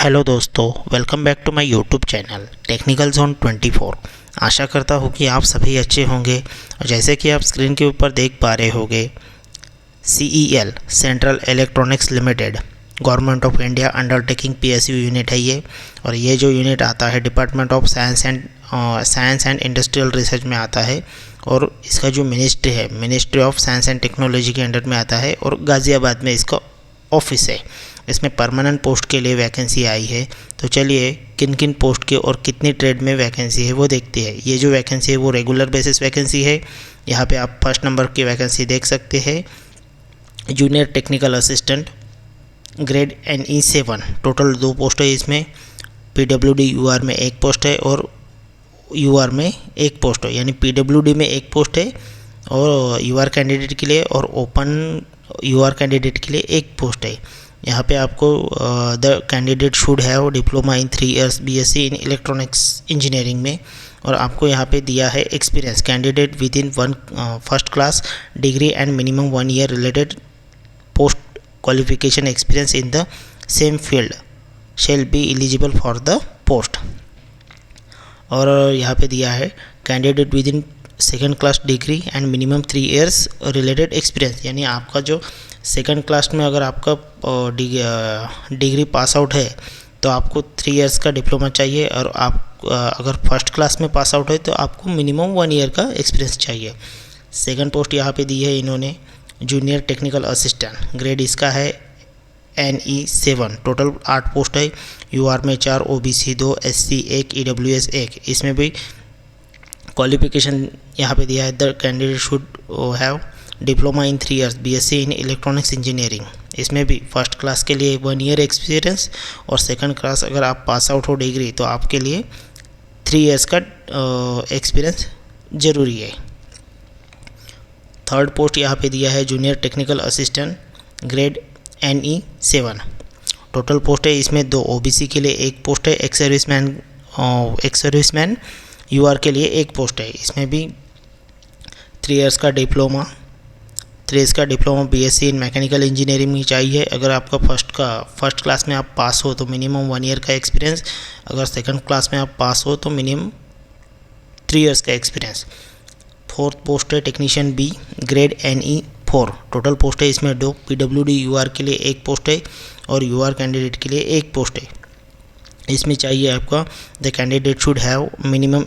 Hello दोस्तों, welcome back to my YouTube channel technical zone 24। आशा करता हूँ कि आप सभी अच्छे होंगे। और जैसे कि आप स्क्रीन के ऊपर देख पा रहे होंगे, CEL central electronics limited government of India undertaking PSU unit है ये। और ये जो यूनिट आता है department of science and industrial research में आता है। और इसका जो मिनिस्ट्री है, ministry of science and technology के अंडर में आता है और गाज़ियाबाद में इसका ऑफिस है। इसमें परमानेंट पोस्ट के लिए वैकेंसी आई है। तो चलिए किन किन पोस्ट के और कितनी ट्रेड में वैकेंसी है वो देखते हैं। ये जो वैकेंसी है वो रेगुलर बेसिस वैकेंसी है। यहाँ पे आप फर्स्ट नंबर की वैकेंसी देख सकते हैं, junior technical assistant grade NE 7। Total 2 post है इसमें। PWD UR में 1 पोस्ट है और UR में 1 पोस्ट है, यानी PWD में 1 पोस्ट है और UR कैंडिडेट के लिए, और ओपन UR कैंडिडेट के लिए 1 पोस्ट है। यहाँ पे आपको the candidate should have diploma in 3 years BSc in electronics engineering में। और आपको यहाँ पे दिया है experience candidate with in first class degree and minimum 1 year related post qualification experience in the same field shall be eligible for the post. और यहाँ पे दिया है candidate with in second class degree and minimum 3 years related experience, यानी आपका जो second class में अगर आपका डिग्री पास आउट है तो आपको 3 years का डिप्लोमा चाहिए। और आप अगर फर्स्ट क्लास में पास आउट है तो आपको मिनिमम 1 year का एक्सपीरियंस चाहिए। सेकंड पोस्ट यहाँ पे दी है इन्होंने, जूनियर टेक्निकल असिस्टेंट ग्रेड इसका है NE 7। टोटल 8 पोस्ट है। UR में 4, OBC 2, SC 1, EWS 1। इसमें भी क्वालिफिकेशन यहाँ पे दिया है, the candidate should have diploma in 3 years BSc in electronics engineering. इसमें भी फर्स्ट क्लास के लिए 1 year एक्सपीरियंस, और सेकंड क्लास अगर आप पास आउट हो डिग्री तो आपके लिए 3 years का एक्सपीरियंस ज़रूरी है। थर्ड पोस्ट यहाँ पे दिया है junior technical assistant grade NE 7। Total post है इसमें 2, OBC के लिए 1 पोस्ट है, एक्स सर्विसमैन UR के लिए 1 पोस्ट है। इसमें भी 3 years का डिप्लोमा BSc इन मैकेनिकल इंजीनियरिंग में चाहिए। अगर आपका फर्स्ट क्लास में आप पास हो तो मिनिमम 1 year का एक्सपीरियंस, अगर सेकंड क्लास में आप पास हो तो मिनिमम 3 years का एक्सपीरियंस। फोर्थ पोस्ट है technician B grade NE 4। Total post है इसमें 2, PWD UR के लिए 1 पोस्ट है और UR कैंडिडेट के लिए 1 पोस्ट है। इसमें चाहिए आपका the candidate should have minimum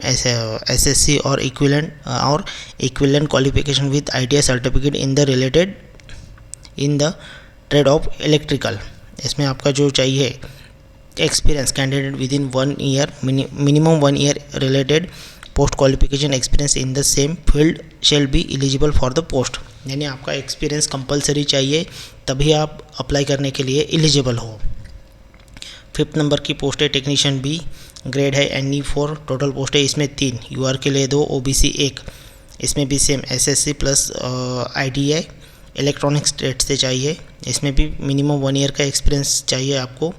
SSC और equivalent qualification with ITI certificate in the trade off electrical. इसमें आपका जो चाहिए experience candidate with in 1 year minimum 1 year related post qualification experience in the same field shall be eligible for the post, यानी आपका experience compulsory चाहिए तभी आप apply करने के लिए एलिजिबल हो। फिफ्थ नंबर की पोस्ट है टेक्नीशियन B ग्रेड है NE 4। टोटल पोस्ट है इसमें 3, UR के लिए 2, OBC 1। इसमें भी same SSC plus ITI electronics trade से चाहिए। इसमें भी मिनिमम 1 year का एक्सपीरियंस चाहिए आपको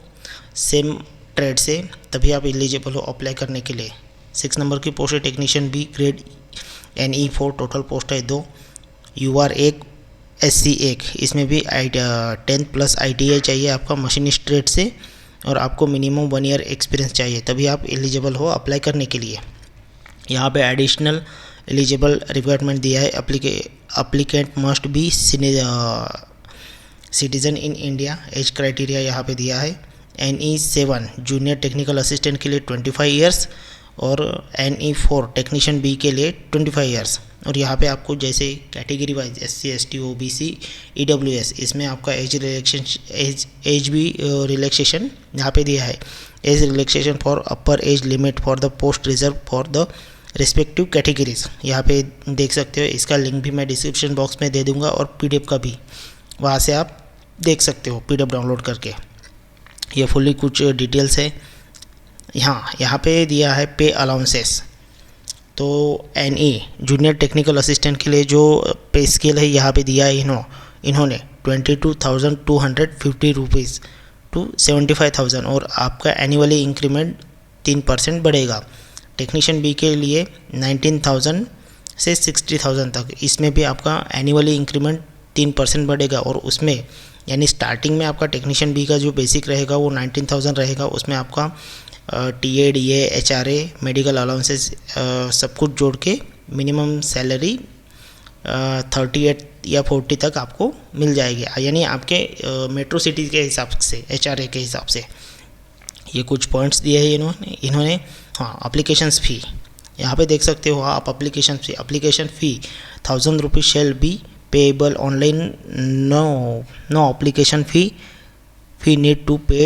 सेम ट्रेड से, तभी आप एलिजिबल हो अप्लाई करने के लिए। 6 नंबर की पोस्ट है technician B grade NE 4। Total post है 2, UR 1, SC 1। इसमें भी 10th प्लस ITI चाहिए आपका मशीनिस्ट ट्रेड से, और आपको मिनिमम 1 year एक्सपीरियंस चाहिए तभी आप एलिजिबल हो अप्लाई करने के लिए। यहाँ पे एडिशनल एलिजिबल रिक्वायरमेंट दिया है, applicant must be citizen in India. Age criteria यहाँ पे दिया है NE 7 जूनियर टेक्निकल असिस्टेंट के लिए 25 years और NE 4 टेक्नीशियन B के लिए 25 years। और यहाँ पे आपको जैसे category wise SC ST OBC EWS, इसमें आपका एज भी रिलैक्सेशन यहाँ पे दिया है। As relaxation for upper age limit for the post reserve for the respective categories, यहाँ पे देख सकते हो। इसका लिंक भी मैं डिस्क्रिप्शन बॉक्स में दे दूँगा और PDF का भी, वहाँ से आप देख सकते हो PDF डाउनलोड करके। ये फुल्ली कुछ डिटेल्स है। यहाँ पे दिया है पे अलाउंसेस। तो NE जूनियर टेक्निकल असिस्टेंट के लिए जो पे स्केल है यहाँ पे दिया है इन्होंने 22,250 रुपीज़ टू 75,000, और आपका एनुअली इंक्रीमेंट 3% बढ़ेगा। टेक्नीशियन B के लिए 19,000 से 60,000 तक, इसमें भी आपका एनुअली इंक्रीमेंट 3% बढ़ेगा, और उसमें यानी स्टार्टिंग में आपका टेक्नीशियन बी का जो बेसिक रहेगा वो 19,000 रहेगा। उसमें आपका TA, DA, HRA, medical allowances सब कुछ जोड़ के मिनिमम सैलरी 38 या 40 तक आपको मिल जाएगी, यानी आपके मेट्रो सिटी के हिसाब से, HRA के हिसाब से। ये कुछ पॉइंट्स दिए हैं इन्होंने। हाँ, एप्लीकेशंस फ़ी यहाँ पे देख सकते हो आप। Application fee 1,000 rupees shall be payable online. No application fee need to pay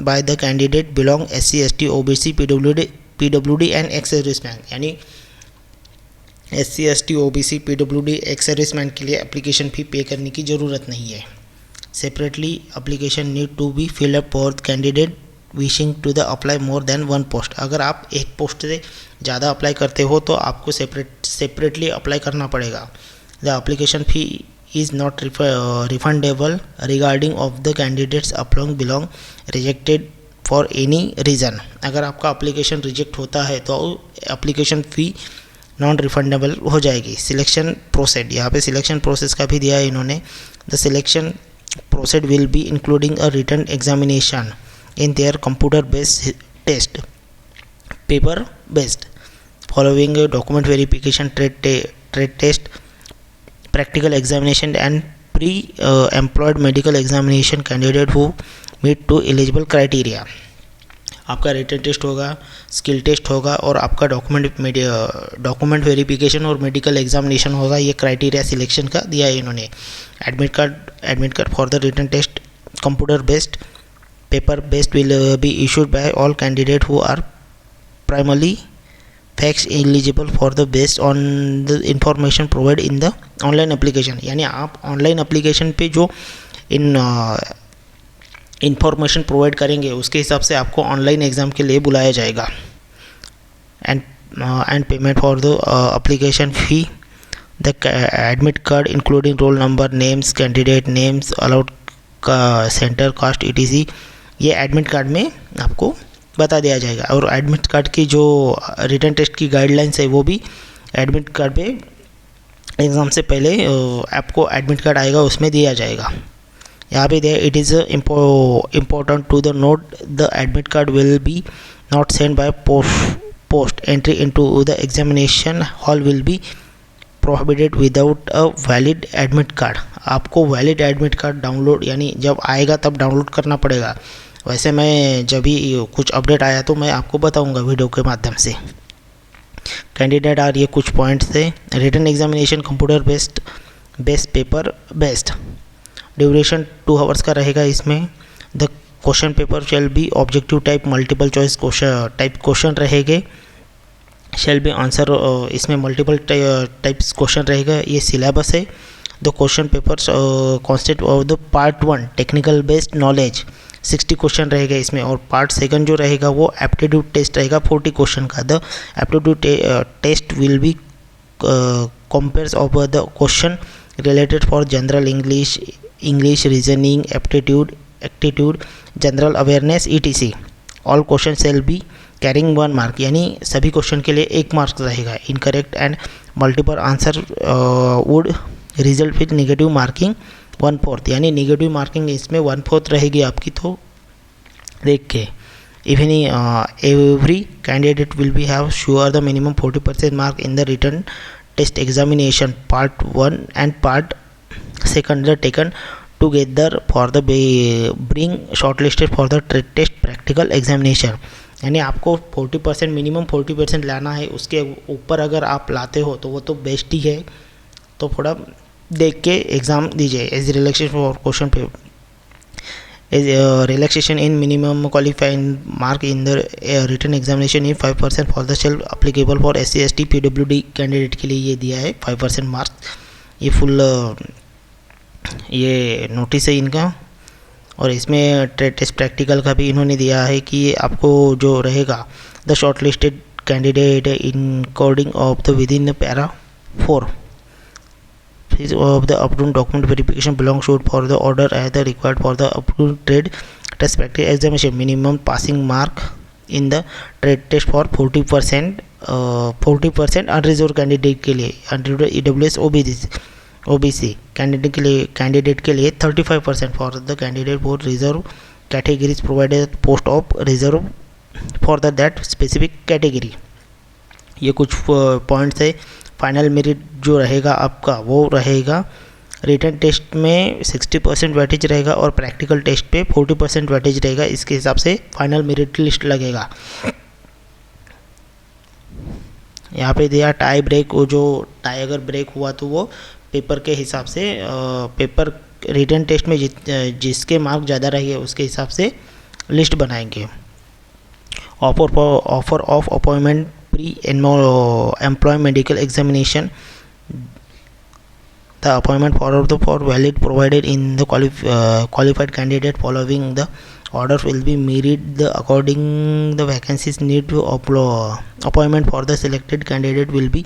by the candidate belong SC, ST, OBC, PWD and ex serviceman। यानी SC, ST, OBC, PWD, ex serviceman के लिए application fee पे करने की ज़रूरत नहीं है। Separately application need to be fill up for candidate wishing to the apply more than one post. अगर आप एक पोस्ट से ज़्यादा अप्लाई करते हो तो आपको सेपरेटली अप्लाई करना पड़ेगा। The application fee is not refundable regarding of the candidates belong rejected for any reason। अगर आपका एप्लीकेशन रिजेक्ट होता है तो एप्लीकेशन फ़ी नॉन रिफंडेबल हो जाएगी। सिलेक्शन प्रोसेस, यहाँ पे सिलेक्शन प्रोसेस का भी दिया है इन्होंने। The selection process will be including a written examination in their computer based test, paper based, following document verification, trade test, practical examination and pre-employed medical examination candidate who meet to eligible criteria। आपका written test होगा, skill test होगा और आपका document verification और medical examination होगा। ये criteria selection का दिया है इन्होंने। Admit card for the written test computer based, paper based will be issued by all candidate who are primarily facts eligible for the based on the information provide in the online application. यानी आप online application पे जो information provide करेंगे उसके हिसाब से आपको online exam के लिए बुलाया जाएगा। And payment for the application fee, the admit card including roll number, names, candidate names, allowed का सेंटर, कास्ट, ETC, ये एडमिट कार्ड में आपको बता दिया जाएगा। और एडमिट कार्ड की जो रिटन टेस्ट की गाइडलाइंस है वो भी एडमिट कार्ड पे एग्ज़ाम से पहले आपको एडमिट कार्ड आएगा उसमें दिया जाएगा। यहाँ पे they it is important to the note the admit card will be not send by post, entry into the examination hall will be prohibited without a valid admit card. आपको valid admit card download, यानी जब आएगा तब download करना पड़ेगा। वैसे मैं जब भी कुछ अपडेट आया तो मैं आपको बताऊंगा वीडियो के माध्यम से। कैंडिडेट आर, ये कुछ पॉइंट्स थे। Written examination computer based, paper based, duration 2 hours का रहेगा इसमें। The question paper shall be objective type, multiple choice question रहेंगे। शेल बी आंसर, इसमें मल्टीपल टाइप्स क्वेश्चन रहेगा। ये सिलेबस है। The question papers concept of the part 1 technical based knowledge 60 question रहेगा इसमें। और पार्ट 2 जो रहेगा वो एप्टीट्यूड टेस्ट रहेगा 40 क्वेश्चन का। The aptitude test will be compares of the question related for general English, reasoning, aptitude, general awareness, ETC। All question shall be carrying 1 mark, यानी सभी क्वेश्चन के लिए 1 मार्क रहेगा। Incorrect and multiple answer would result with negative marking 1/4, यानी negative marking इसमें 1/4 रहेगी आपकी। तो देख के even every candidate will be have sure the minimum 40% mark in the written test examination part 1 and part 2 taken together for the bring shortlisted for the trade test practical examination. यानी आपको 40% minimum 40% लाना है। उसके ऊपर अगर आप लाते हो तो वो तो बेस्ट ही है। तो थोड़ा देख के एग्ज़ाम दीजिए। Age relaxation for question paper, age relaxation in minimum qualifying mark in the written examination in 5% for the self applicable for SC, ST, PWD candidate के लिए ये दिया है 5% मार्क्स। ये फुल ये नोटिस है इनका। और इसमें ट्रेड टेस्ट प्रैक्टिकल का भी इन्होंने दिया है कि आपको जो रहेगा the short listed candidate in coding of the with in para 4 of the approved document verification belongs to for the order as the required for the approved trade test practice examination। minimum passing mark in the trade test for 40% 40% unreserved candidate के लिए, unreserved EWS OBC OBC candidate के लिए 35% for the candidate for reserve categories provided post of reserve for that specific category. ये कुछ points है। Final merit जो रहेगा आपका वो रहेगा, रिटन टेस्ट में 60% वेटेज रहेगा और प्रैक्टिकल टेस्ट पे 40% वेटेज रहेगा। इसके हिसाब से फाइनल मेरिट लिस्ट लगेगा। यहाँ पे दिया टाई ब्रेक, वो जो टाई अगर ब्रेक हुआ तो वो पेपर के हिसाब से, पेपर रिटन टेस्ट में जिसके मार्क ज़्यादा रहेंगे उसके हिसाब से लिस्ट बनाएंगे। Offer of appointment pre employ medical examination, the appointment for valid provided in the qualified candidate following the order will be merit according the vacancies need to appointment for the selected candidate will be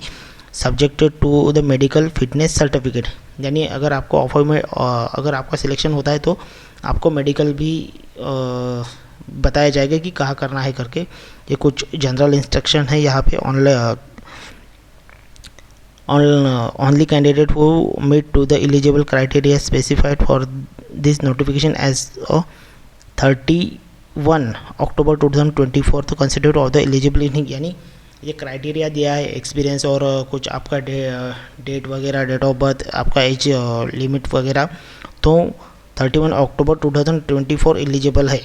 subjected to the medical fitness certificate। यानी अगर आपको अगर आपका selection होता है तो आपको medical भी बताया जाएगा कि कहाँ करना है करके। ये कुछ जनरल इंस्ट्रक्शन है यहाँ पे। only candidate who meet to the eligible criteria specified for this notification as of 31 October 2024 तो कंसिडर ऑफ द एलिजिबिलिटी। यानी ये क्राइटेरिया दिया है, एक्सपीरियंस और कुछ आपका डेट वगैरह, डेट ऑफ बर्थ, आपका एज लिमिट वगैरह, तो 31 अक्टूबर 2024 एलिजिबल है।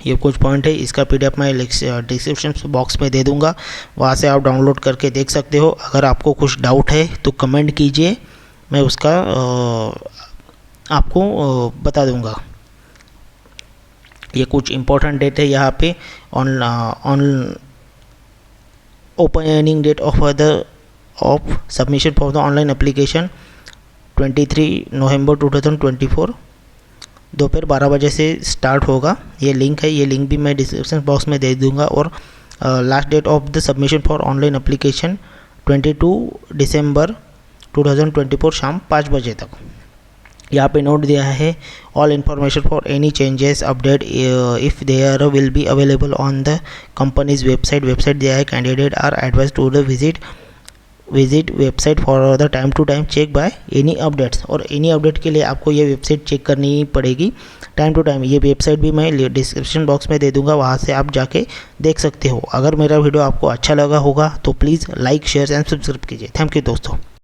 ये कुछ पॉइंट है। इसका पीडीएफ मैं डिस्क्रिप्शन बॉक्स में दे दूंगा, वहाँ से आप डाउनलोड करके देख सकते हो। अगर आपको कुछ डाउट है तो कमेंट कीजिए, मैं उसका आपको बता दूंगा। ये कुछ इम्पोर्टेंट डेट है यहाँ पे। On opening date of submission for the online application 23 November 2024 दोपहर 12 बजे से स्टार्ट होगा। ये लिंक है, ये लिंक भी मैं डिस्क्रिप्शन बॉक्स में दे दूंगा। और last date of the submission for online application 22 December 2024 शाम 5 बजे तक। यहाँ पे नोट दिया है, all information for any changes update if there will be available on the company's website दिया है। Candidate are advise to the visit website for the time to time check by any updates. और any update के लिए आपको ये website check करनी पड़ेगी time to time. ये वेबसाइट भी मैं डिस्क्रिप्शन बॉक्स में दे दूंगा, वहाँ से आप जाके देख सकते हो। अगर मेरा वीडियो आपको अच्छा लगा होगा तो please like, share and subscribe कीजिए। थैंक यू दोस्तों।